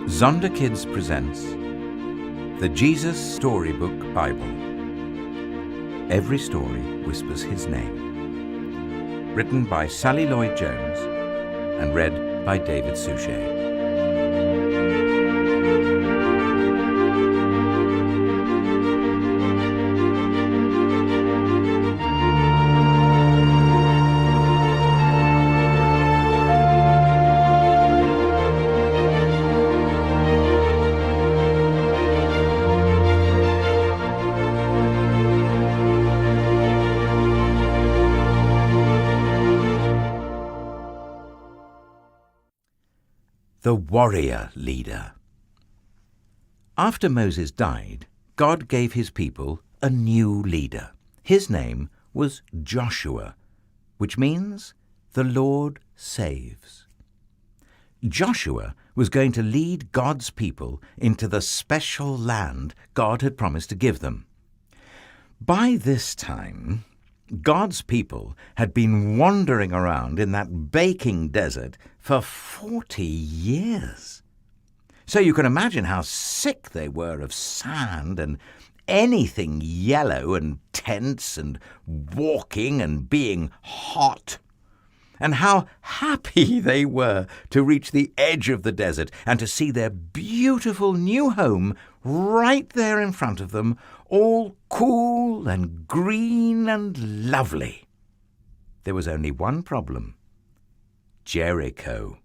Zondervan Kids presents the Jesus Storybook Bible. Every story whispers his name. Written by Sally Lloyd-Jones and read by David Suchet. The warrior leader. After Moses died, God gave his people a new leader. His name was Joshua, which means the Lord saves. Joshua was going to lead God's people into the special land God had promised to give them. By this time, God's people had been wandering around in that baking desert for 40 years. So you can imagine how sick they were of sand and anything yellow and tense and walking and being hot, and how happy they were to reach the edge of the desert and to see their beautiful new home right there in front of them, all cool and green and lovely. There was only one problem: Jericho.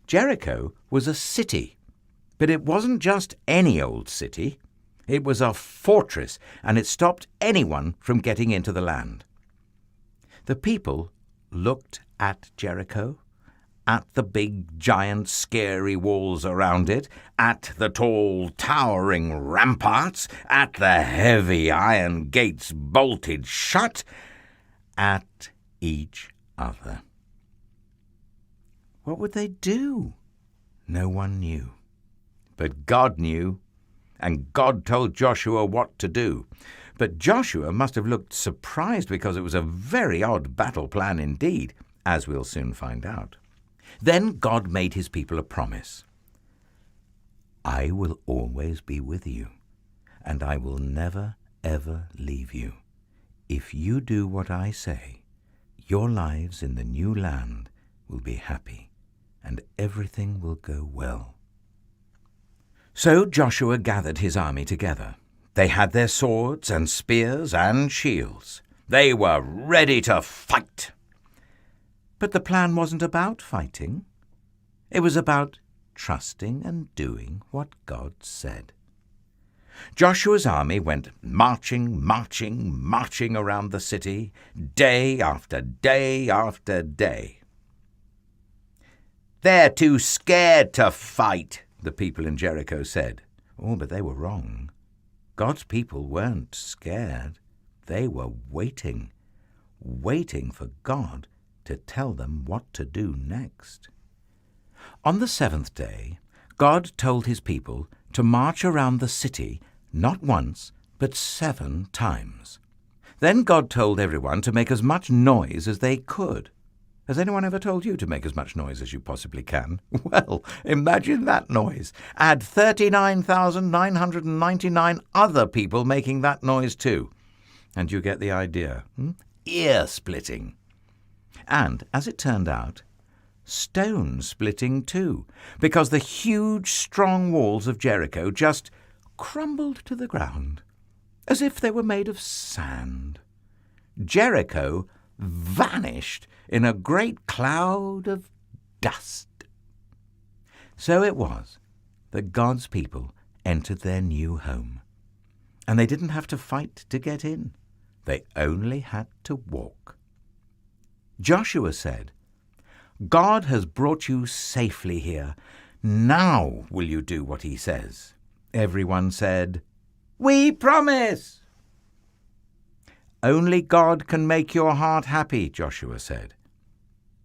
Jericho was a city, but it wasn't just any old city. It was a fortress, and it stopped anyone from getting into the land. The people looked at Jericho, at the big, giant, scary walls around it, at the tall, towering ramparts, at the heavy iron gates bolted shut, at each other. What would they do? No one knew. But God knew, and God told Joshua what to do. But Joshua must have looked surprised, because it was a very odd battle plan indeed, as we'll soon find out. Then God made his people a promise. I will always be with you, and I will never, ever leave you. If you do what I say, your lives in the new land will be happy, and everything will go well. So Joshua gathered his army together. They had their swords and spears and shields. They were ready to fight. But the plan wasn't about fighting. It was about trusting and doing what God said. Joshua's army went marching around the city, day after day after day. They're too scared to fight, the people in Jericho said. Oh, but they were wrong. God's people weren't scared. They were waiting for God to tell them what to do next. On the seventh day, God told his people to march around the city not once, but 7 times. Then God told everyone to make as much noise as they could. Has anyone ever told you to make as much noise as you possibly can? Well, imagine that noise. Add 39,999 other people making that noise too, and you get the idea. Ear-splitting. And, as it turned out, stone-splitting too, because the huge, strong walls of Jericho just crumbled to the ground, as if they were made of sand. Jericho vanished in a great cloud of dust. So it was that God's people entered their new home, and they didn't have to fight to get in. They only had to walk. Joshua said, God has brought you safely here. Now will you do what he says? Everyone said, we promise. Only God can make your heart happy, Joshua said.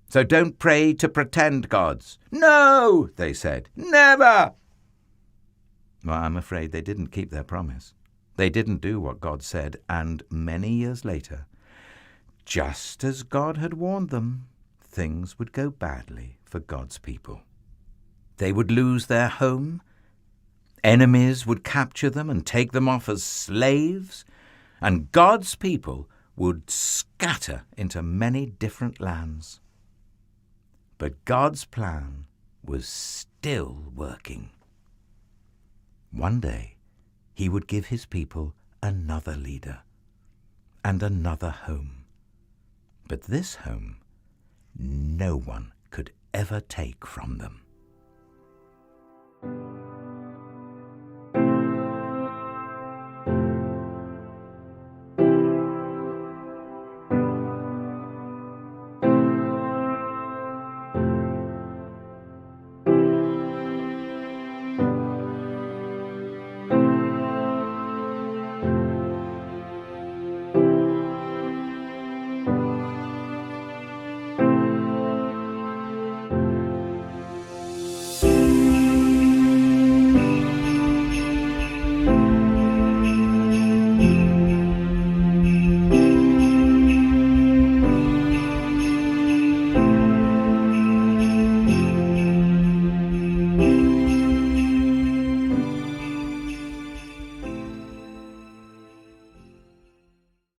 So don't pray to pretend gods. No, they said, never. Well, I'm afraid they didn't keep their promise. They didn't do what God said, and many years later, just as God had warned them, things would go badly for God's people. They would lose their home. Enemies would capture them and take them off as slaves, and God's people would scatter into many different lands. But God's plan was still working. One day, he would give his people another leader and another home. But this home, no one could ever take from them.